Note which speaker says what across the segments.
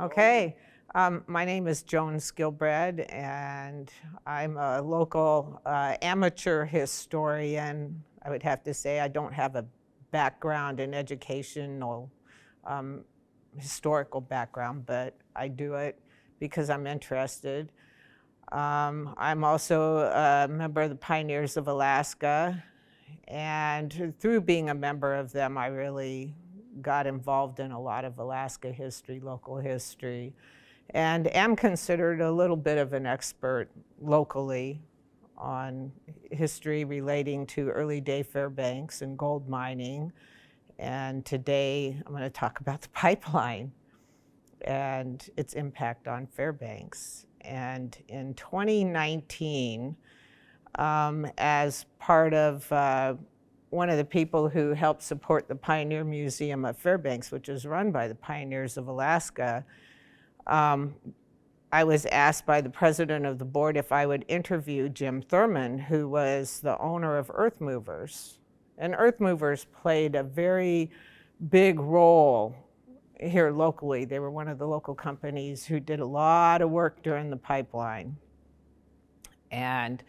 Speaker 1: Okay, my name is Joan Skilbred, and I'm a local amateur historian. I would have to say I don't have a background in educational, um, historical background, but I do it because I'm interested. I'm also a member of the Pioneers of Alaska, and through being a member of them, I really got involved in a lot of Alaska history, local history, and am considered a little bit of an expert locally on history relating to early day Fairbanks and gold mining. And today I'm going to talk about the pipeline and its impact on Fairbanks. And in 2019, as part of one of the people who helped support the Pioneer Museum of Fairbanks, which is run by the Pioneers of Alaska, I was asked by the president of the board if I would interview Jim Thurman, who was the owner of Earth Movers. And Earth Movers played a very big role here locally. They were one of the local companies who did a lot of work during the pipeline. And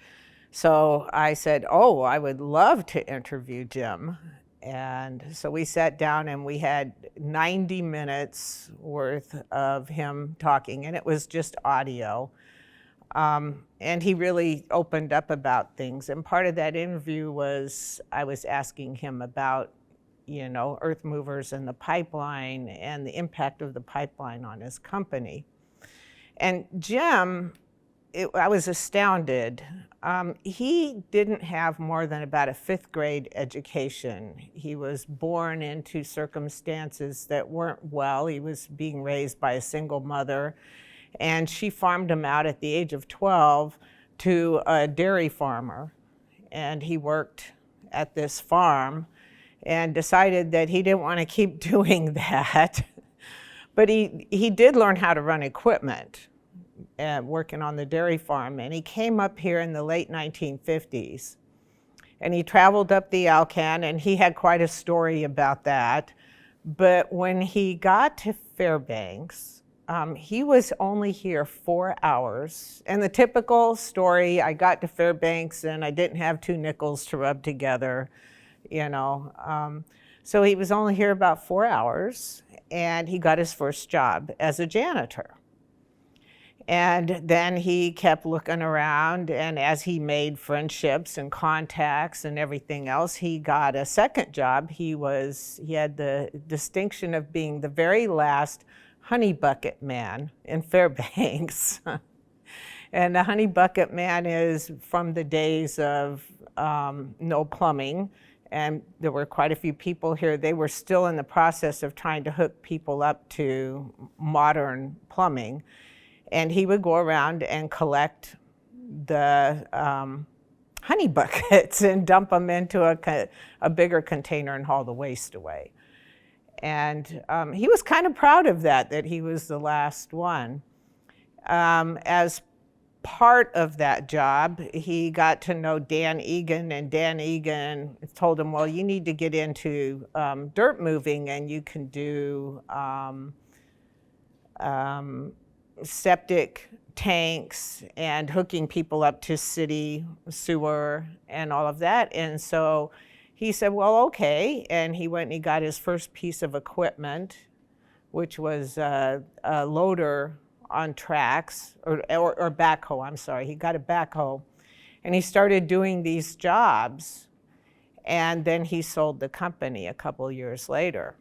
Speaker 1: so I said, oh, I would love to interview Jim. And so we sat down and we had 90 minutes worth of him talking, and it was just audio. And he really opened up about things. And part of that interview was I was asking him about, Earth Movers and the pipeline and the impact of the pipeline on his company. And Jim, I was astounded. He didn't have more than about a 5th grade education. He was born into circumstances that weren't well. He was being raised by a single mother, and she farmed him out at the age of 12 to a dairy farmer. And he worked at this farm and decided that he didn't want to keep doing that. But he did learn how to run equipment. Working on the dairy farm, and he came up here in the late 1950s, and he traveled up the Alcan, and he had quite a story about that. But when he got to Fairbanks, he was only here 4 hours, and the typical story, I got to Fairbanks and I didn't have 2 nickels to rub together, so he was only here about 4 hours, and he got his first job as a janitor. And then he kept looking around, and as he made friendships and contacts and everything else, he got a second job. He had the distinction of being the very last honey bucket man in Fairbanks. And the honey bucket man is from the days of no plumbing, and there were quite a few people here. They were still in the process of trying to hook people up to modern plumbing. And he would go around and collect the honey buckets and dump them into a bigger container and haul the waste away. And he was kind of proud of that he was the last one. As part of that job, he got to know Dan Egan, and Dan Egan told him, well, you need to get into dirt moving, and you can do septic tanks and hooking people up to city sewer and all of that. And so he said, well, okay. And he went and he got his first piece of equipment, which was a loader on tracks, or backhoe, I'm sorry. He got a backhoe. And he started doing these jobs. And then he sold the company a couple years later.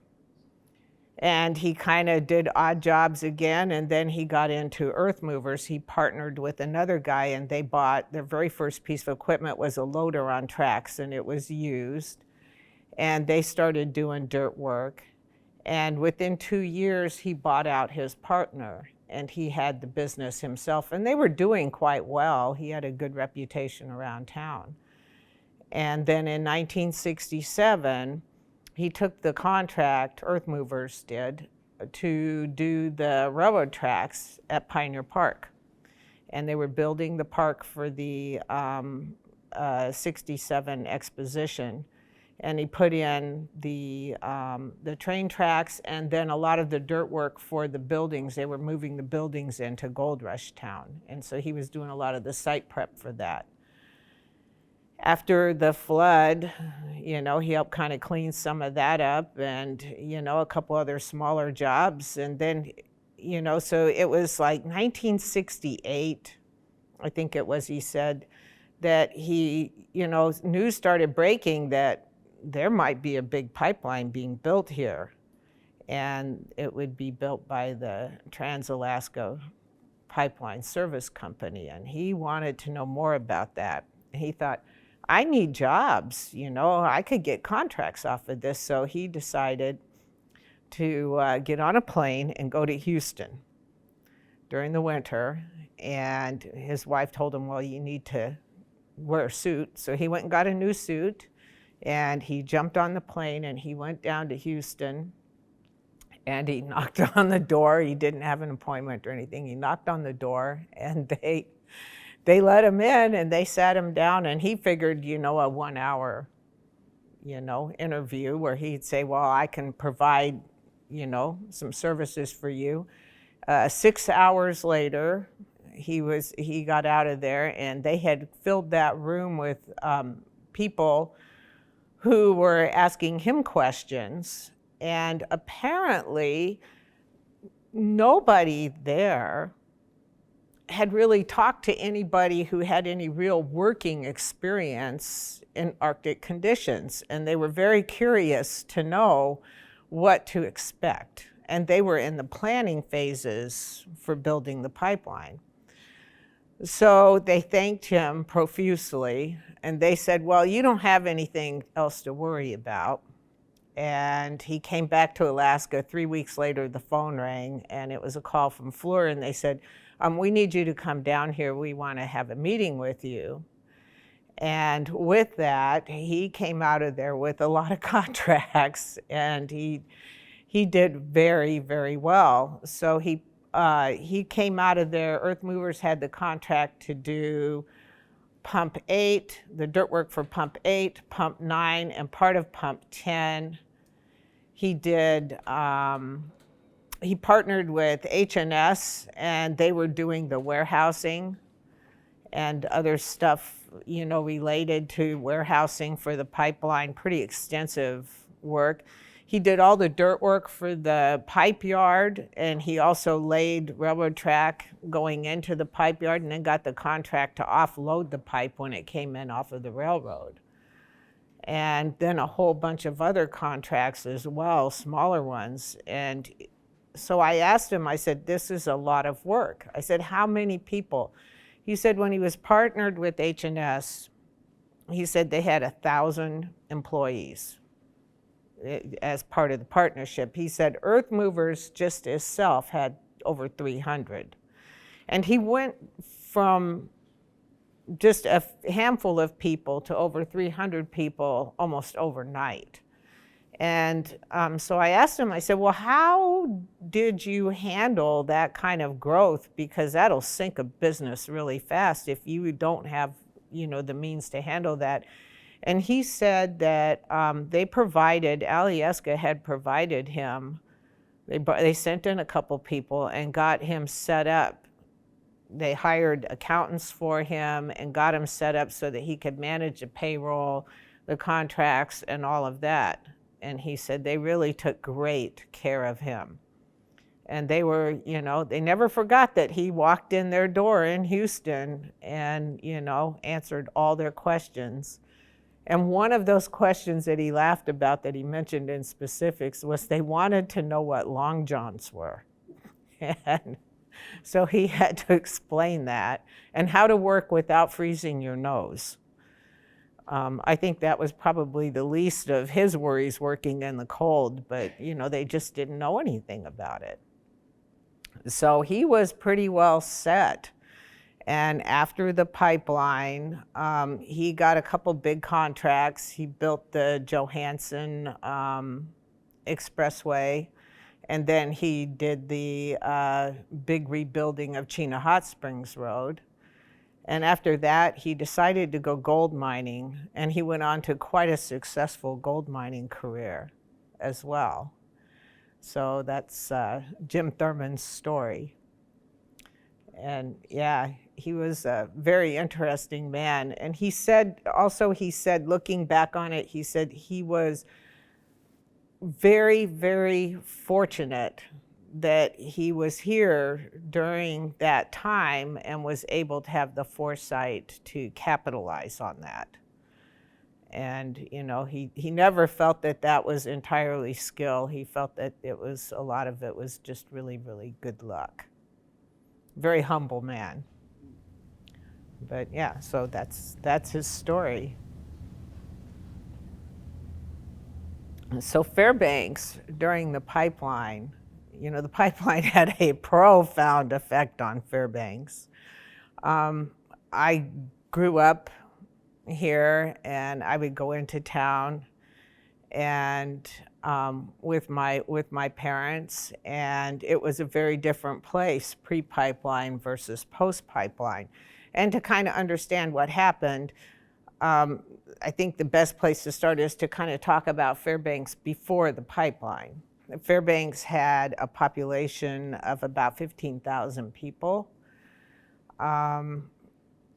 Speaker 1: And he kind of did odd jobs again, and then he got into Earth Movers. He partnered with another guy, and they bought their very first piece of equipment was a loader on tracks, and it was used. And they started doing dirt work. And within 2 years, he bought out his partner, and he had the business himself. And they were doing quite well. He had a good reputation around town. And then in 1967, he took the contract, Earth Movers did, to do the railroad tracks at Pioneer Park. And they were building the park for the 67 exposition. and he put in the train tracks and then a lot of the dirt work for the buildings. They were moving the buildings into Gold Rush Town, and so he was doing a lot of the site prep for that. After the flood, he helped kind of clean some of that up, and a couple other smaller jobs, and then so it was like 1968, I think it was, he said, that news started breaking that there might be a big pipeline being built here, and it would be built by the Trans-Alaska Pipeline Service Company, and he wanted to know more about that. He thought, I need jobs, I could get contracts off of this, so he decided to get on a plane and go to Houston during the winter, and his wife told him, well, you need to wear a suit. So he went and got a new suit, and he jumped on the plane and he went down to Houston, and he knocked on the door. He didn't have an appointment or anything. He knocked on the door, and they let him in, and they sat him down, and he figured, a 1 hour, interview where he'd say, well, I can provide, some services for you. 6 hours later, he got out of there, and they had filled that room with people who were asking him questions, and apparently nobody there had really talked to anybody who had any real working experience in Arctic conditions, and they were very curious to know what to expect. And they were in the planning phases for building the pipeline. So they thanked him profusely, and they said, well, you don't have anything else to worry about. And he came back to Alaska. 3 weeks later, the phone rang, and it was a call from Fluor, and they said, we need you to come down here. We want to have a meeting with you. And with that, he came out of there with a lot of contracts, and he did very, very well. So he came out of there. Earth Movers had the contract to do Pump 8, the dirt work for Pump 8, Pump 9, and part of Pump 10. He did, he partnered with H&S, and they were doing the warehousing and other stuff, related to warehousing for the pipeline, pretty extensive work. He did all the dirt work for the pipe yard, and he also laid railroad track going into the pipe yard, and then got the contract to offload the pipe when it came in off of the railroad. And then a whole bunch of other contracts as well, smaller ones. And so I asked him, I said, this is a lot of work. I said, how many people? He said when he was partnered with H&S, he said they had 1,000 employees as part of the partnership. He said Earth Movers just itself had over 300. And he went from just a handful of people to over 300 people almost overnight. And so I asked him, I said, well, how did you handle that kind of growth? Because that'll sink a business really fast if you don't have, the means to handle that. And he said that they provided, Alyeska had provided him, they sent in a couple people and got him set up. They hired accountants for him and got him set up so that he could manage the payroll, the contracts, and all of that. And he said they really took great care of him. And they were, they never forgot that he walked in their door in Houston and, answered all their questions. And one of those questions that he laughed about, that he mentioned in specifics, was they wanted to know what long johns were. And so he had to explain that, and how to work without freezing your nose. I think that was probably the least of his worries working in the cold, but they just didn't know anything about it. So he was pretty well set. And after the pipeline, he got a couple big contracts. He built the Johansson Expressway, and then he did the big rebuilding of Chena Hot Springs Road. And after that, he decided to go gold mining, and he went on to quite a successful gold mining career as well. So that's Jim Thurman's story. And yeah, he was a very interesting man. And he said, looking back on it, he said he was very, very fortunate that he was here during that time and was able to have the foresight to capitalize on that. And, you know, he never felt that that was entirely skill. He felt that a lot of it was just really, really good luck. Very humble man. But yeah, so that's his story. So Fairbanks, during the pipeline, you know, the pipeline had a profound effect on Fairbanks. I grew up here, and I would go into town and with my parents, and it was a very different place, pre-pipeline versus post-pipeline. And to kind of understand what happened, I think the best place to start is to kind of talk about Fairbanks before the pipeline. Fairbanks had a population of about 15,000 people.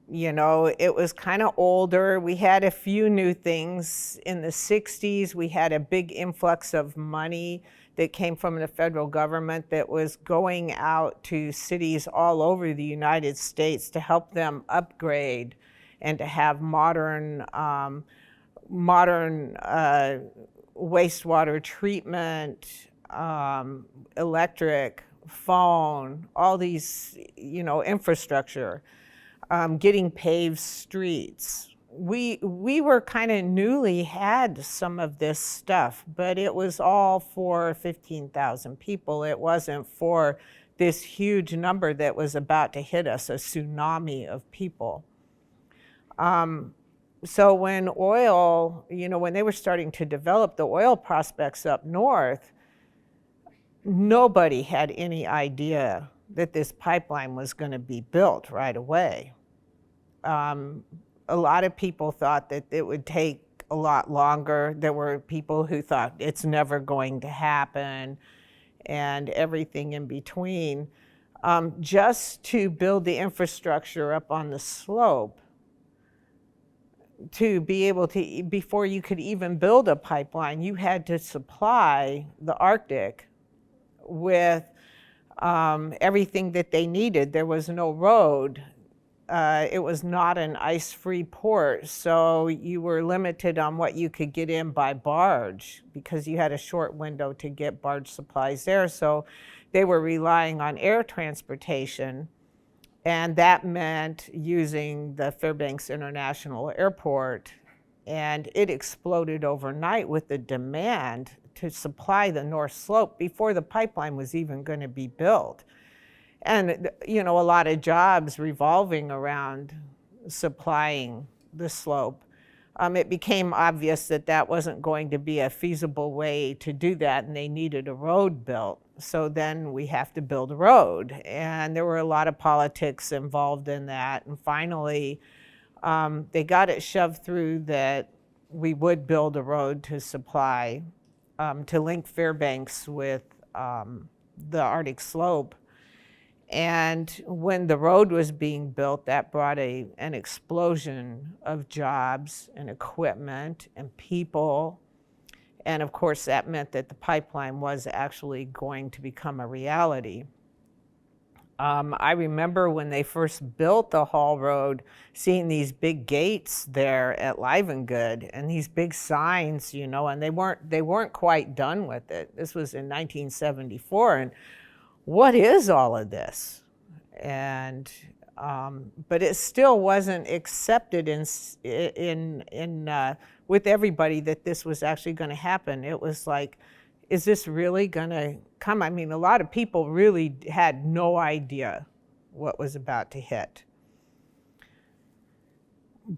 Speaker 1: You know, it was kind of older. We had a few new things. In the 60s, we had a big influx of money that came from the federal government that was going out to cities all over the United States to help them upgrade and to have modern wastewater treatment, electric, phone, all these, you know, infrastructure, getting paved streets. We were kind of newly had some of this stuff, but it was all for 15,000 people. It wasn't for this huge number that was about to hit us, a tsunami of people. So when oil, you know, when they were starting to develop the oil prospects up north, nobody had any idea that this pipeline was going to be built right away. A lot of people thought that it would take a lot longer. There were people who thought it's never going to happen, and everything in between. Just to build the infrastructure up on the slope, to be able to, before you could even build a pipeline, you had to supply the Arctic with everything that they needed. There was no road. It was not an ice-free port, so you were limited on what you could get in by barge because you had a short window to get barge supplies there. So they were relying on air transportation, and that meant using the Fairbanks International Airport, and it exploded overnight with the demand to supply the North Slope before the pipeline was even going to be built. And, you know, a lot of jobs revolving around supplying the slope. It became obvious that that wasn't going to be a feasible way to do that, and they needed a road built. So then we have to build a road. And there were a lot of politics involved in that. And finally, they got it shoved through that we would build a road to supply, to link Fairbanks with the Arctic slope. And when the road was being built, that brought an explosion of jobs and equipment and people. And of course, that meant that the pipeline was actually going to become a reality. I remember when they first built the Hall Road, seeing these big gates there at Livengood and these big signs, you know, and they weren't quite done with it. This was in 1974, and what is all of this? And but it still wasn't accepted with everybody that this was actually going to happen. It was like, is this really going to come? I mean, a lot of people really had no idea what was about to hit.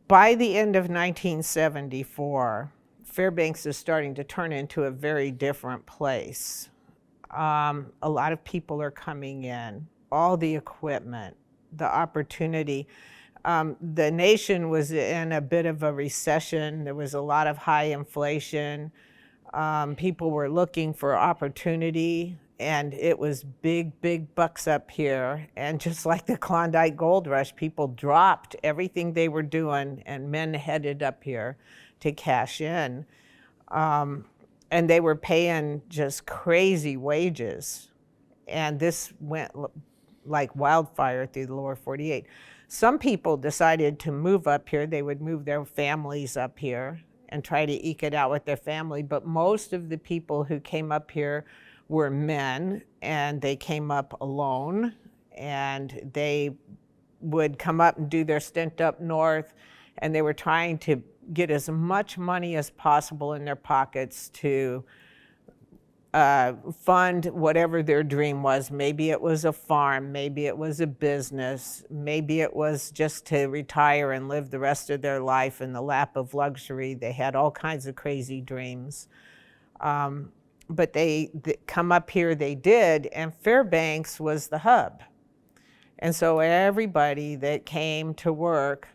Speaker 1: By the end of 1974, Fairbanks is starting to turn into a very different place. A lot of people are coming in, all the equipment, the opportunity. The nation was in a bit of a recession. There was a lot of high inflation. People were looking for opportunity, and it was big, big bucks up here. And just like the Klondike Gold Rush, people dropped everything they were doing, and men headed up here to cash in. And they were paying just crazy wages. And this went like wildfire through the lower 48. Some people decided to move up here. They would move their families up here and try to eke it out with their family. But most of the people who came up here were men, and they came up alone, and they would come up and do their stint up north, and they were trying to get as much money as possible in their pockets to fund whatever their dream was. Maybe it was a farm, maybe it was a business, maybe it was just to retire and live the rest of their life in the lap of luxury. They had all kinds of crazy dreams. But they come up here, they did, and Fairbanks was the hub. And so everybody that came to work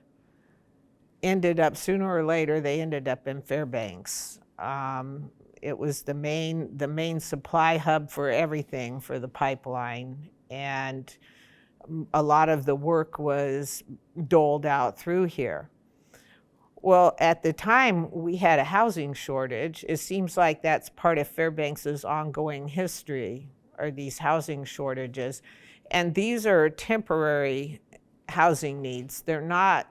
Speaker 1: ended up, sooner or later, they ended up in Fairbanks. It was the main supply hub for everything for the pipeline, and a lot of the work was doled out through here. Well, at the time, we had a housing shortage. It seems like that's part of Fairbanks's ongoing history, are these housing shortages. And these are temporary housing needs. They're not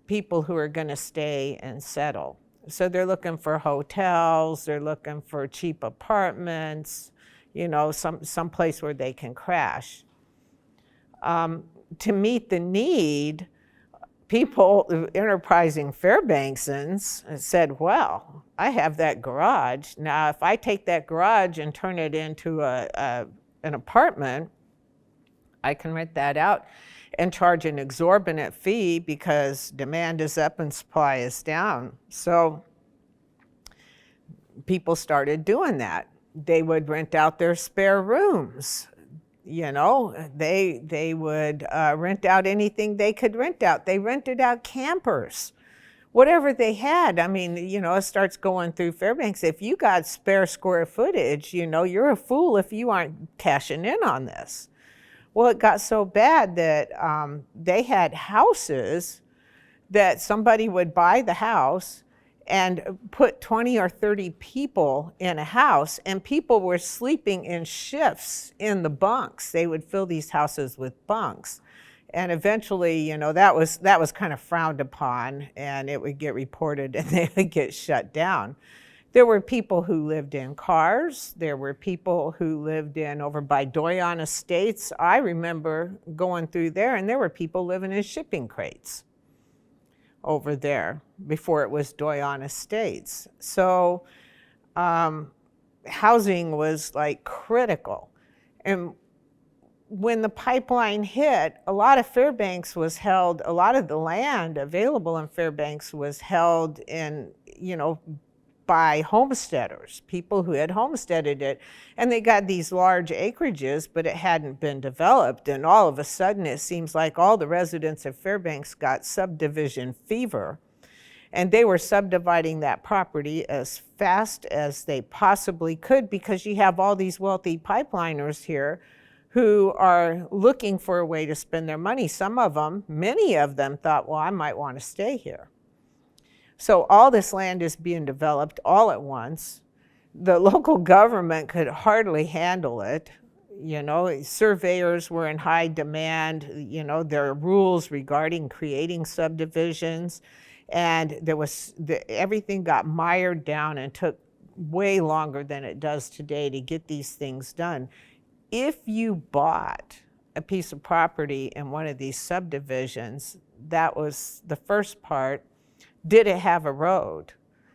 Speaker 1: people who are going to stay and settle. So they're looking for hotels, they're looking for cheap apartments, you know, some place where they can crash. To meet the need, people, enterprising Fairbanksans, said, well, I have that garage. Now, if I take that garage and turn it into an apartment, I can rent that out and charge an exorbitant fee because demand is up and supply is down. So people started doing that. They would rent out their spare rooms. You know, they would rent out anything they could rent out. They rented out campers, whatever they had. I mean, you know, it starts going through Fairbanks. If you got spare square footage, you know, you're a fool if you aren't cashing in on this. Well, it got so bad that they had houses that somebody would buy the house and put 20 or 30 people in a house, and people were sleeping in shifts in the bunks. They would fill these houses with bunks. And eventually, you know, that was kind of frowned upon, and it would get reported and they would get shut down. There were people who lived in cars. There were people who lived in over by Doyon Estates. I remember going through there, and there were people living in shipping crates over there before it was Doyon Estates. So housing was like critical. And when the pipeline hit, a lot of Fairbanks was held, a lot of the land available in Fairbanks was held in, you know, by homesteaders, people who had homesteaded it, and they got these large acreages, but it hadn't been developed. And all of a sudden, it seems like all the residents of Fairbanks got subdivision fever, and they were subdividing that property as fast as they possibly could, because you have all these wealthy pipeliners here who are looking for a way to spend their money. Some of them, many of them thought, well, I might want to stay here. So all this land is being developed all at once. The local government could hardly handle it. You know, surveyors were in high demand. You know, there are rules regarding creating subdivisions. And there was, everything got mired down and took way longer than it does today to get these things done. If you bought a piece of property in one of these subdivisions, that was the first part. Did it have a road?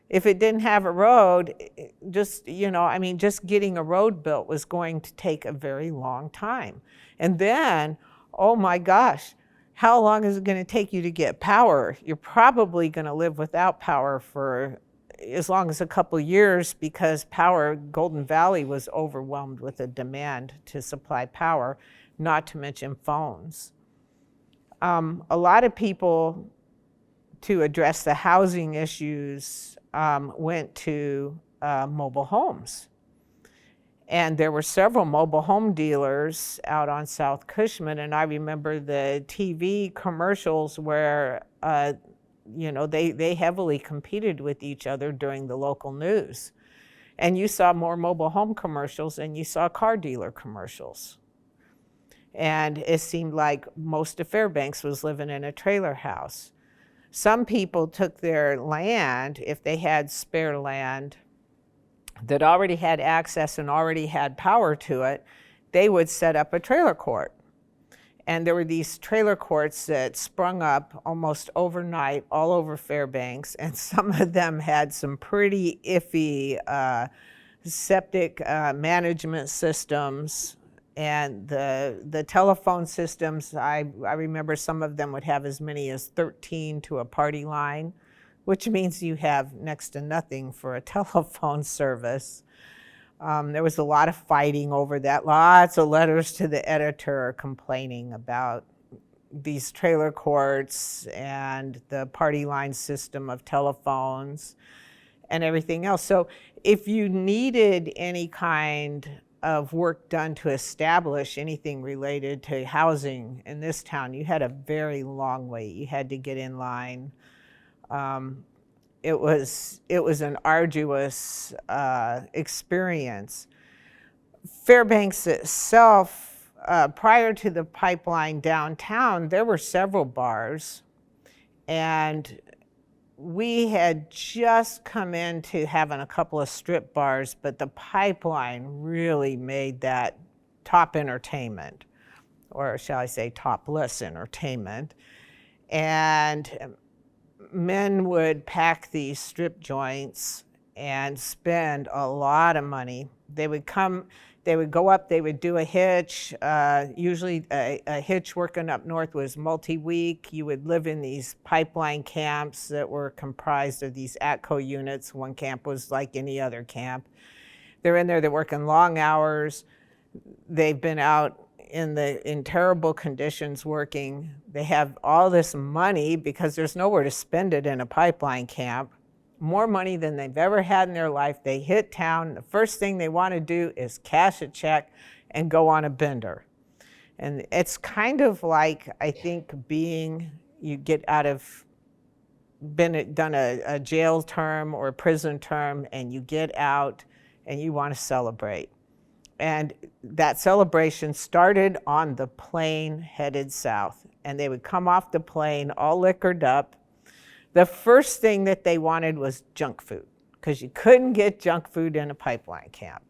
Speaker 1: If it didn't have a road, just, you know, I mean, just getting a road built was going to take a very long time. And then, oh my gosh, how long is it going to take you to get power? You're probably going to live without power for as long as a couple years, because power, Golden Valley was overwhelmed with a demand to supply power, not to mention phones. a lot of people, to address the housing issues, went to mobile homes. And there were several mobile home dealers out on South Cushman, and I remember the TV commercials where they heavily competed with each other during the local news. And you saw more mobile home commercials than you saw car dealer commercials. And it seemed like most of Fairbanks was living in a trailer house. Some people took their land, if they had spare land that already had access and already had power to it, they would set up a trailer court. And there were these trailer courts that sprung up almost overnight all over Fairbanks, and some of them had some pretty iffy septic management systems. And the telephone systems, I remember some of them would have as many as 13 to a party line, which means you have next to nothing for a telephone service. There was a lot of fighting over that, lots of letters to the editor complaining about these trailer courts and the party line system of telephones and everything else. So if you needed any kind of work done to establish anything related to housing in this town, you had a very long wait. You had to get in line. It was an arduous experience. Fairbanks itself, prior to the pipeline downtown, there were several bars, and we had just come into having a couple of strip bars, but the pipeline really made that top entertainment, or shall I say topless entertainment. And men would pack these strip joints and spend a lot of money. They would go up, they would do a hitch. Usually a hitch working up north was multi-week. You would live in these pipeline camps that were comprised of these ATCO units. One camp was like any other camp. They're in there, they're working long hours. They've been out in terrible conditions working. They have all this money because there's nowhere to spend it in a pipeline camp. More money than they've ever had in their life. They hit town. The first thing they want to do is cash a check and go on a bender. And it's kind of like, I think, you get out of, done a jail term or a prison term, and you get out and you want to celebrate. And that celebration started on the plane headed south. And they would come off the plane all liquored up. The first thing that they wanted was junk food, because you couldn't get junk food in a pipeline camp.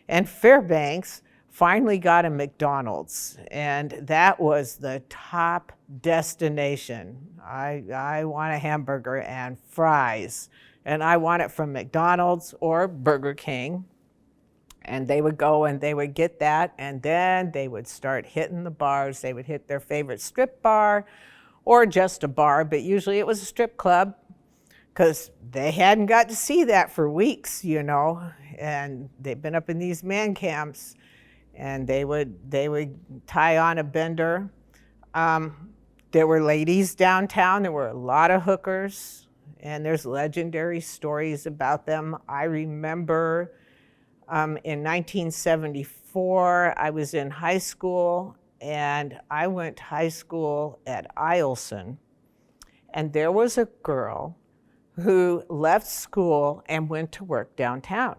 Speaker 1: And Fairbanks finally got a McDonald's, and that was the top destination. I want a hamburger and fries, and I want it from McDonald's or Burger King. And they would go and they would get that, and then they would start hitting the bars. They would hit their favorite strip bar or just a bar, but usually it was a strip club, because they hadn't got to see that for weeks, and they've been up in these man camps, and they would tie on a bender. There were ladies downtown. There were a lot of hookers, and there's legendary stories about them. I remember in 1974, I was in high school, and I went to high school at Eielson, and there was a girl who left school and went to work downtown.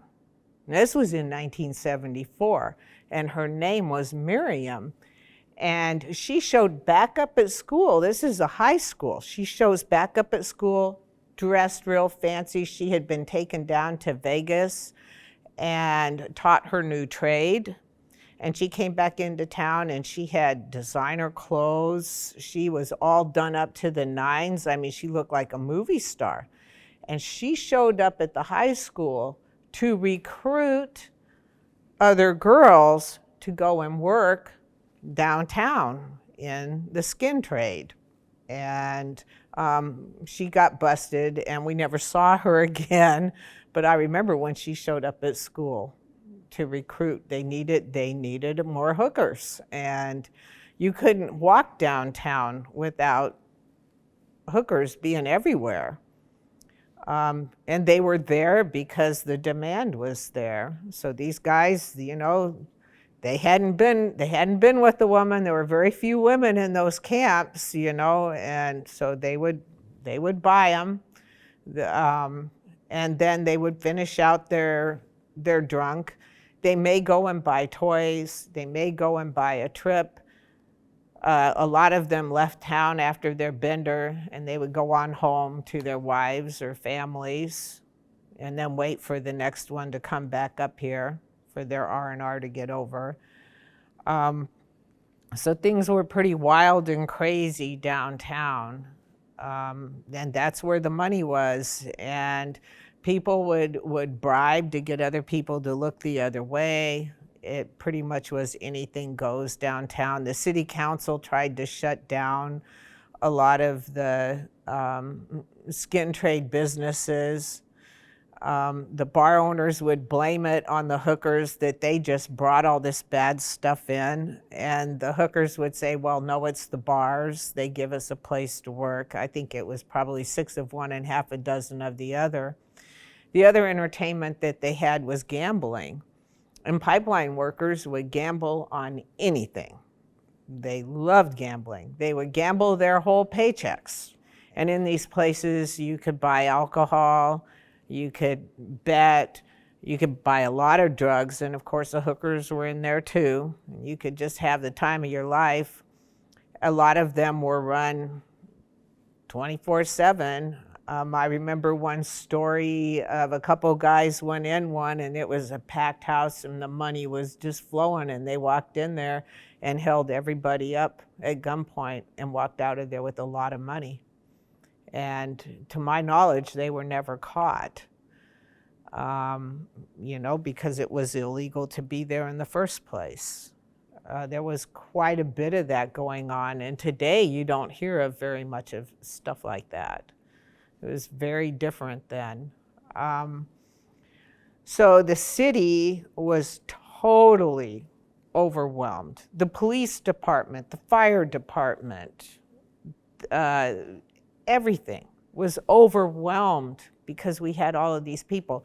Speaker 1: And this was in 1974, and her name was Miriam, and she showed back up at school. This is a high school. She shows back up at school, dressed real fancy. She had been taken down to Vegas and taught her new trade. And she came back into town, and she had designer clothes. She was all done up to the nines. I mean, she looked like a movie star. And she showed up at the high school to recruit other girls to go and work downtown in the skin trade. And she got busted, and we never saw her again. But I remember when she showed up at school to recruit, they needed more hookers. And You couldn't walk downtown without hookers being everywhere. And they were there because the demand was there. So these guys, you know, they hadn't been with the woman. There were very few women in those camps, you know, and so they would buy them, and then they would finish out their drunk. They may go and buy toys. They may go and buy a trip. A lot of them left town after their bender, and they would go on home to their wives or families, and then wait for the next one to come back up here for their R&R to get over. So things were pretty wild and crazy downtown, and that's where the money was. And people would bribe to get other people to look the other way. It pretty much was anything goes downtown. The city council tried to shut down a lot of the skin trade businesses. The bar owners would blame it on the hookers that they just brought all this bad stuff in. And the hookers would say, well, no, it's the bars. They give us a place to work. I think it was probably 6 of one and half a dozen of the other. The other entertainment that they had was gambling. And pipeline workers would gamble on anything. They loved gambling. They would gamble their whole paychecks. And in these places, you could buy alcohol, you could bet, you could buy a lot of drugs, and of course the hookers were in there too. You could just have the time of your life. A lot of them were run 24/7. I remember one story of a couple guys went in one, and it was a packed house and the money was just flowing, and they walked in there and held everybody up at gunpoint and walked out of there with a lot of money. And to my knowledge, they were never caught, you know, because it was illegal to be there in the first place. There was quite a bit of that going on, and today you don't hear of very much of stuff like that. It was very different then. So the city was totally overwhelmed. The police department, the fire department, everything was overwhelmed because we had all of these people.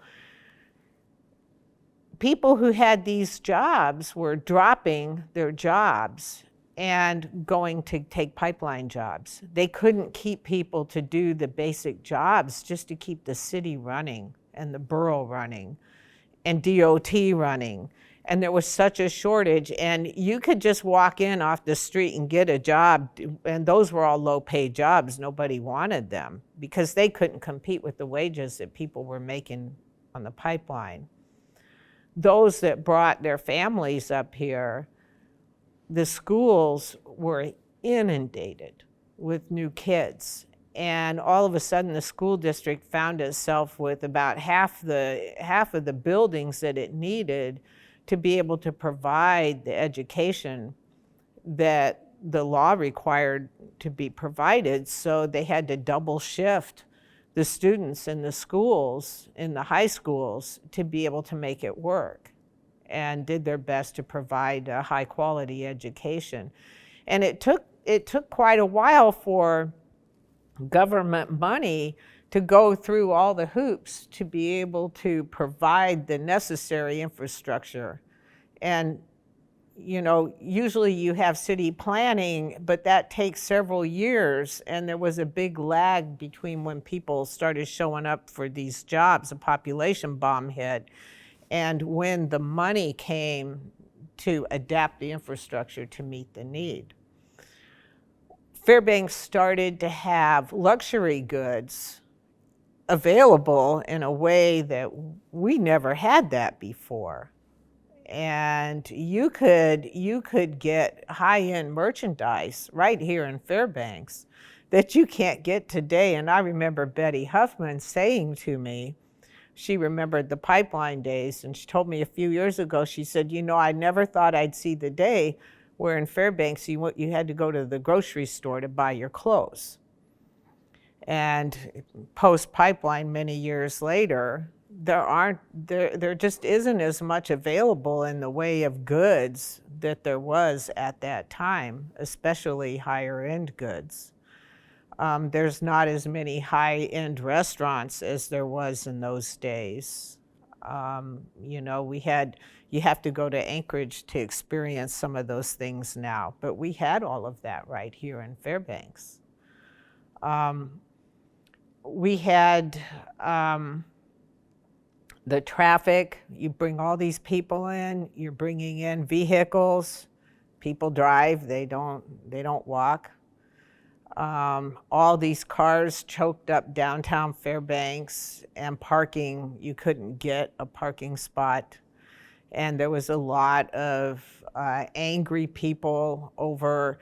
Speaker 1: People who had these jobs were dropping their jobs and going to take pipeline jobs. They couldn't keep people to do the basic jobs just to keep the city running and the borough running and DOT running. And there was such a shortage, and you could just walk in off the street and get a job, and those were all low-paid jobs. Nobody wanted them because they couldn't compete with the wages that people were making on the pipeline. Those that brought their families up here, the schools were inundated with new kids. And all of a sudden, the school district found itself with about half of the buildings that it needed to be able to provide the education that the law required to be provided. So they had to double shift the students in the schools, in the high schools, to be able to make it work, and did their best to provide a high quality education. And it took quite a while for government money to go through all the hoops to be able to provide the necessary infrastructure. And, you know, usually you have city planning, but that takes several years, and there was a big lag between when people started showing up for these jobs, a population bomb hit, and when the money came to adapt the infrastructure to meet the need. Fairbanks started to have luxury goods available in a way that we never had that before. And you could get high-end merchandise right here in Fairbanks that you can't get today. And I remember Betty Huffman saying to me, she remembered the pipeline days, and she told me a few years ago, she said, you know, I never thought I'd see the day where in Fairbanks you had to go to the grocery store to buy your clothes. And post-pipeline, many years later, there just isn't as much available in the way of goods that there was at that time, especially higher end goods. There's not as many high-end restaurants as there was in those days. You know, you have to go to Anchorage to experience some of those things now, but we had all of that right here in Fairbanks. We had the traffic. You bring all these people in, you're bringing in vehicles. People drive, they don't walk. All these cars choked up downtown Fairbanks, and parking, you couldn't get a parking spot. And there was a lot of angry people over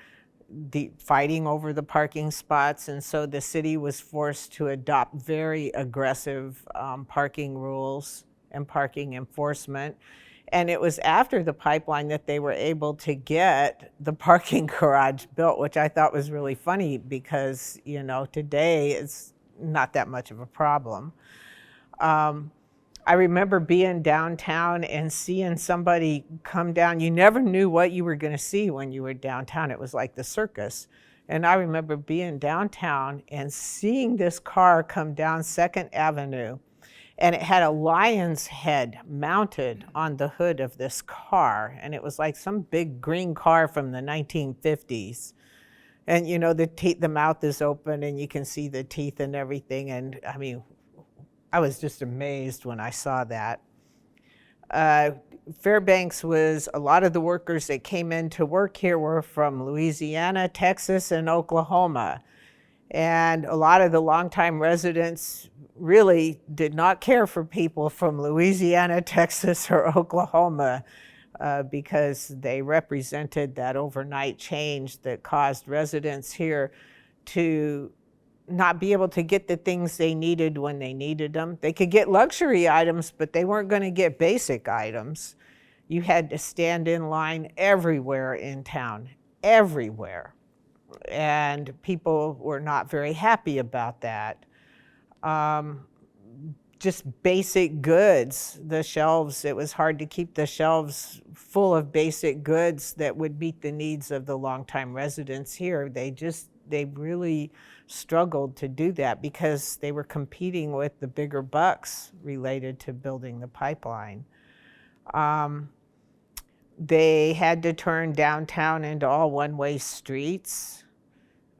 Speaker 1: fighting over the parking spots, and so the city was forced to adopt very aggressive parking rules and parking enforcement. And it was after the pipeline that they were able to get the parking garage built, which I thought was really funny because, you know, today it's not that much of a problem. I remember being downtown and seeing somebody come down. You never knew what you were going to see when you were downtown. It was like the circus. And I remember being downtown and seeing this car come down 2nd Avenue, and it had a lion's head mounted on the hood of this car. And it was like some big green car from the 1950s. And, you know, the mouth is open and you can see the teeth and everything. And I mean, I was just amazed when I saw that. Fairbanks was, a lot of the workers that came in to work here were from Louisiana, Texas, and Oklahoma. And a lot of the longtime residents really did not care for people from Louisiana, Texas, or Oklahoma because they represented that overnight change that caused residents here to not be able to get the things they needed when they needed them. They could get luxury items, but they weren't going to get basic items. You had to stand in line everywhere in town, everywhere. And people were not very happy about that. Just basic goods, the shelves, it was hard to keep the shelves full of basic goods that would meet the needs of the longtime residents here. They really struggled to do that because they were competing with the bigger bucks related to building the pipeline. They had to turn downtown into all one-way streets.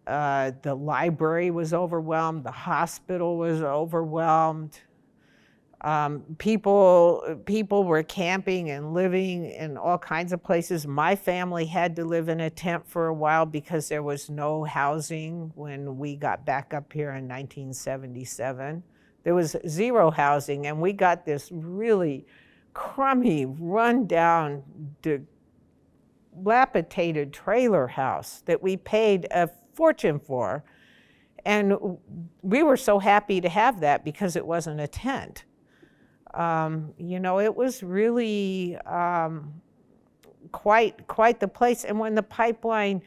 Speaker 1: The library was overwhelmed. The hospital was overwhelmed. People were camping and living in all kinds of places. My family had to live in a tent for a while because there was no housing when we got back up here in 1977. There was zero housing, and we got this really crummy, run-down, dilapidated trailer house that we paid a fortune for. And we were so happy to have that because it wasn't a tent. You know, it was really quite the place. And when the pipeline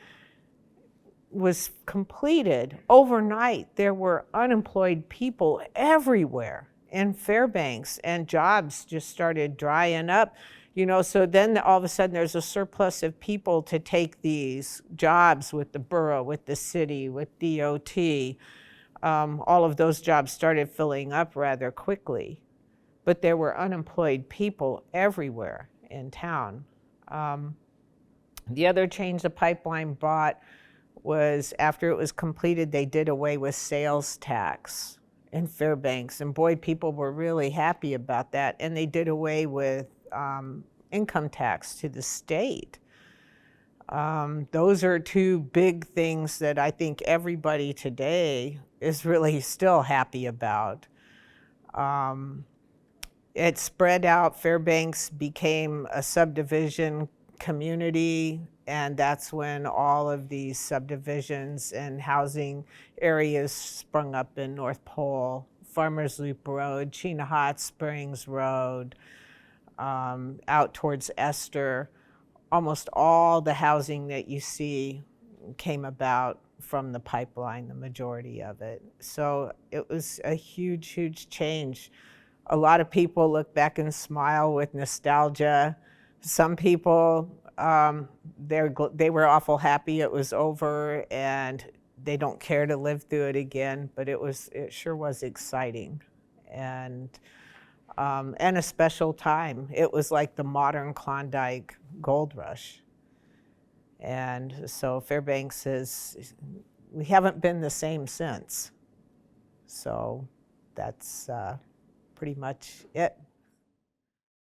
Speaker 1: was completed, overnight there were unemployed people everywhere in Fairbanks, and jobs just started drying up. You know, so then all of a sudden there's a surplus of people to take these jobs with the borough, with the city, with DOT. All of those jobs started filling up rather quickly. But there were unemployed people everywhere in town. The other change the pipeline brought was after it was completed, they did away with sales tax in Fairbanks. And boy, people were really happy about that. And they did away with income tax to the state. Those are two big things that I think everybody today is really still happy about. It spread out. Fairbanks became a subdivision community, and that's when all of these subdivisions and housing areas sprung up in North Pole, Farmers Loop Road, Chena Hot Springs Road, out towards Esther. Almost all the housing that you see came about from the pipeline, the majority of it. So it was a huge, huge change. A lot of people look back and smile with nostalgia. Some people, they were awful happy it was over and they don't care to live through it again, but it sure was exciting and a special time. It was like the modern Klondike gold rush. And so Fairbanks we haven't been the same since. So that's pretty much it.